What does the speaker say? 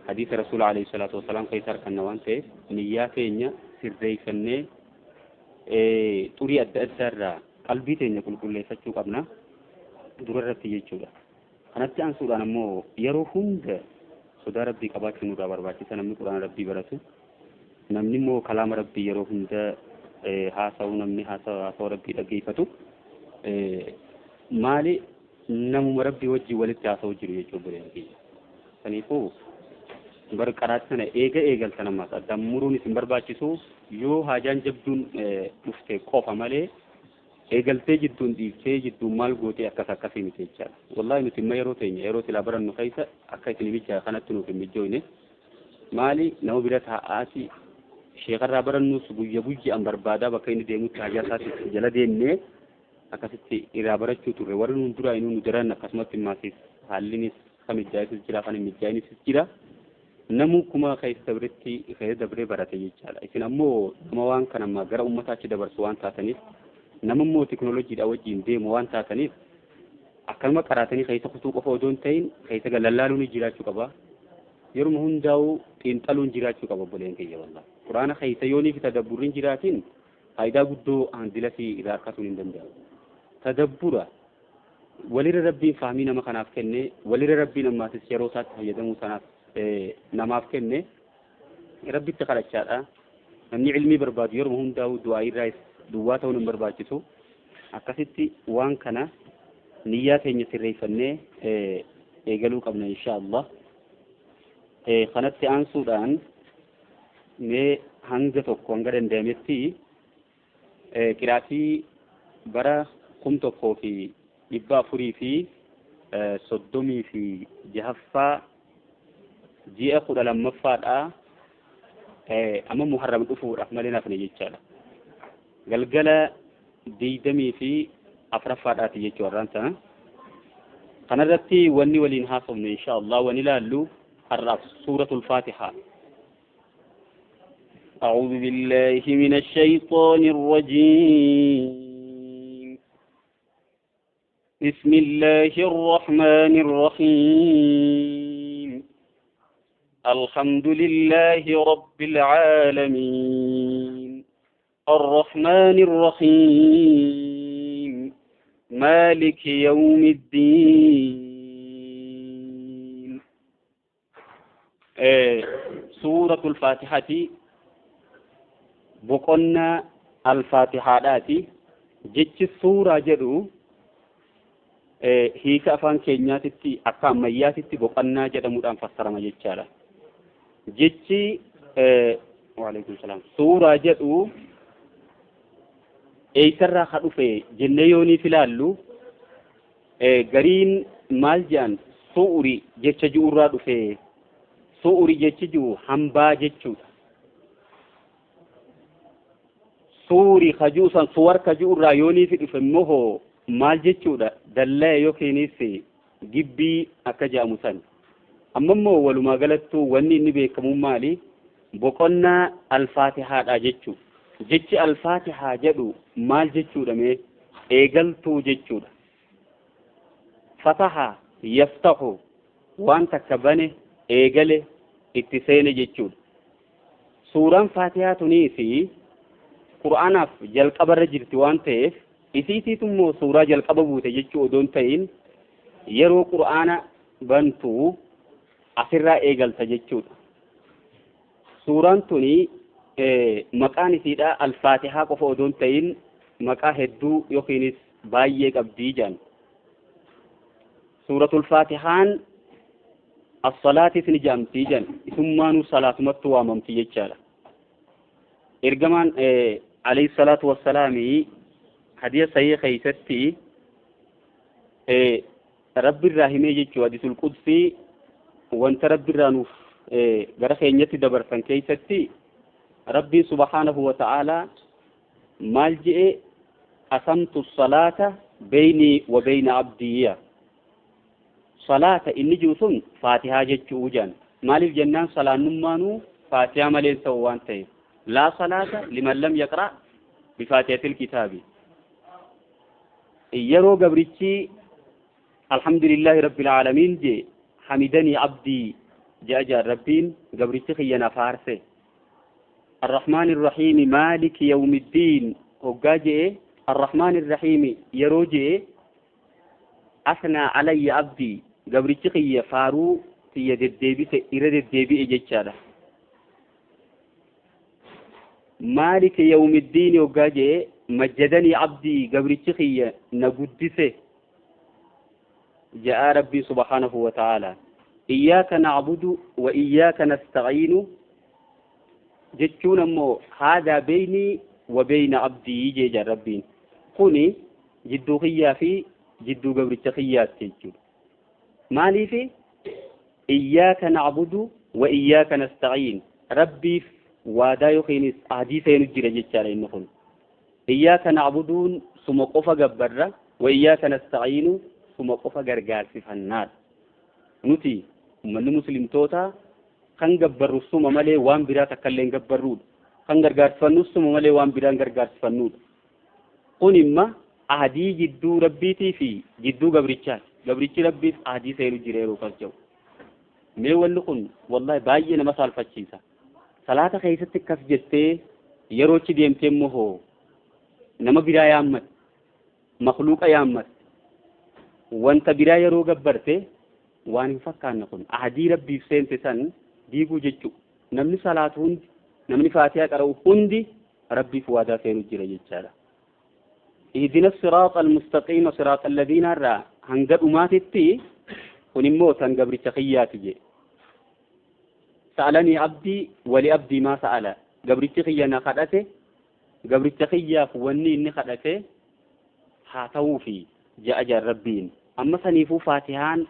حديث رسول عليه الصلاة والسلام كيسر كنوان تيف نياتين سرّي فنّي طري أدّر قلبي تين كل فتشو قبنا دررت يجوا أنا تيان سورة نمو يروحون ده سودا ربي كباك نورا برباكي سنمي قرآن ربي براتو نمني مو كلام ربي يروحون ده هاسو نمني هاسو ربي لقيفتو مالي نمو ربي وجي ولد هاسو جري يجوا بريانكي سنيفو برقراتنا إيجا سنمات دمروني سنبرباكيسو يو هاجان جبدون مفتي قوفا مالي eegaltee jidduun dhiiftee jidduu maal gootee akkas akkasii miti jechaadha. Wallaahi nuti imma yeroo teenya yeroo silaa barannu keessa akka isin bichaa kanatti nuuf hin mijjooyne maali nama bira taa'aati sheekarraa barannus guyya guyyaan barbaadaa bakka inni deemutti hajaa isaatti jala deemnee akkasitti irraa barachuu turre warri nuun duraa inuu nu daran akkasumatti maasis haallinis kan mijjaayisis jira kan hin mijjaayinis jira namu kuma keessa dabaretti keessa dabaree barate jechaadha. Isin ammoo nama waan kana amma gara uummataatti dabarsu waan taataniif namummoo teknooloojiidha wajjin deemu waan taataniif akkanuma qaraatanii keessa kutuu qofa odoo hin ta'in keessa galallaaluun jiraachuu qaba. Yeruma hundaa'u xiinxaluun jiraachuu qaba buleen kiyya wallah. Quraana keessa yoonii fi tadabburriin jiraatiin faayidaa guddoo handila fi irraa akkasuun hin danda'amu. Tadabbura walirra rabbiin fahmii nama kanaaf kenne walirra rabbiin ammaatis yeroo isaatti fayyadamuu sanaaf namaaf kenne rabbitti kadhachaadha. Namni ilmii barbaadu yeruma hundaa'u du'aa irraa duwwaa ta'uun hin barbaachisu akkasitti waan kana niyyaa keenya sirreeffannee eegaluu qabna inshaallah. Kanatti aansuudhaan mee hanga tokko hanga danda'ametti qiraatii bara 1436 ji'a 12ffaadha amma muharram dhufuudhaaf malee nafne jechaadha. galgala 24 jechuudha warraan sana kanarratti wanni waliin haasofne inshaallah wani laallu har'aaf suuratul faatiha. أعوذ بالله من الشيطان الرجيم بسم الله الرحمن الرحيم الحمد لله رب العالمين الرحمن الرحيم مالك يوم الدين. سورة الفاتحة بقنا الفاتحة داتي جتش سورة جدو هيك أفان كينياتي أكام مياتي بقنا جدا مدام فسر ما جتشارا جتش وعليكم السلام سورة جدو eeysarraa ka dhufe jennee yoonii filaallu gariin maal jedhan su'uri jecha ji'urraa dhufe su'uri jechi ji'u hambaa jechuudha. Suuri ka ji'u san suwar ka ji'urraa yoonii fi dhufe immoo maal jechuudha dallee yookiinis gibbii akka jedhamu san. Amma immoo walumaa galattuu wanni inni beekamu maali boqonnaa alfaatihaadha jechuudha. jechi alfaatihaa jedhu maal jechuudha mee eegaltuu jechuudha. fataha yaftahu waan takka bane eegale itti seene jechuudha. suuraan faatihaa tunii fi qur'aanaaf jalqabarra jirti waan ta'eef isiitiitummoo suuraa jalqaba buute jechuu odoon ta'in yeroo qur'aana bantuu asirraa eegalta jechuudha. suuraan tunii maqaan isiidha alfaatihaa qofa odoon ta'in maqaa hedduu yookiinis baay'ee qabdii jedhan. suuratul faatihaan as-salaatis ni jedhamtii jedhan isummaanuu salaatumatti waamamti jechaadha. ergamaan alayhi salaatu wassalaamii hadiya sahih keessatti rabbi irraa himee jechuu hadiisul qudsii wanta rabbi irraa nuuf gara keenyatti dabarsan keessatti ربي سبحانه وتعالى مالجئ قسمت الصلاة بيني وبين عبدي صلاة إني جوسون فاتحة جتشوجان مال الجنان صلاة نمانو فاتحة ملين سوان تي لا صلاة لمن لم يقرأ بفاتحة الكتاب. يرو قبرتي الحمد لله رب العالمين جي حمدني عبدي جاء ربين قبرتي خينا فارسه الرحمن الرحيم مالك يوم الدين وقاجئ الرحمن الرحيم يروجئ أثنى علي عبدي قبرتي خي فارو تيد الدبي إرد الدبي إجتشاره مالك يوم الدين وقاجئ مجدني عبدي قبرتي خي نقدسه جاء ربي سبحانه وتعالى إياك نعبد وإياك نستعين جتشون أمو هذا بيني وبين عبدي جي ربي قني جدو خيا في جدو قبر التخيات تجو مالي في إياك نعبد وإياك نستعين ربي وادا يخيني أحديثين الجرى جتشارين نخل إياك نعبدون ثم قفا قبر وإياك نستعين ثم قفا قرقار في فنار نتي من مسلم توتا kan gabbarru suma malee waan biraa takka illee gabbarruudha kan gargaarfannu suma malee waan biraa gargaarfannuudha kun imma ahadii jidduu rabbiitii fi jidduu gabrichaati gabrichi rabbiif ahadii seenu jireeru kalcha'u mee wanni kun wallahi baay'ee nama saalfachiisa salaata keessatti kas jettee yeroochi deemtee immoo nama biraa yaammat makhluuqa yaammat wanta biraa yeroo gabbarte waan hin fakkaanne kun ahadii rabbiif seente san ديجو جتشو نمني صلاة هند نمني فاتحة قرأوا هندي ربي فوادا سينو جرى جتشالا اهدنا الصراط المستقيم صراط الذين را هنجر أماتي ونموت هنجبر تقيات جي سألني عبدي ولعبدي ما سأل قبر التقية نقدته قبر التقية فوني نقدته هاتو في جاء ربين أما سنيفو فاتحان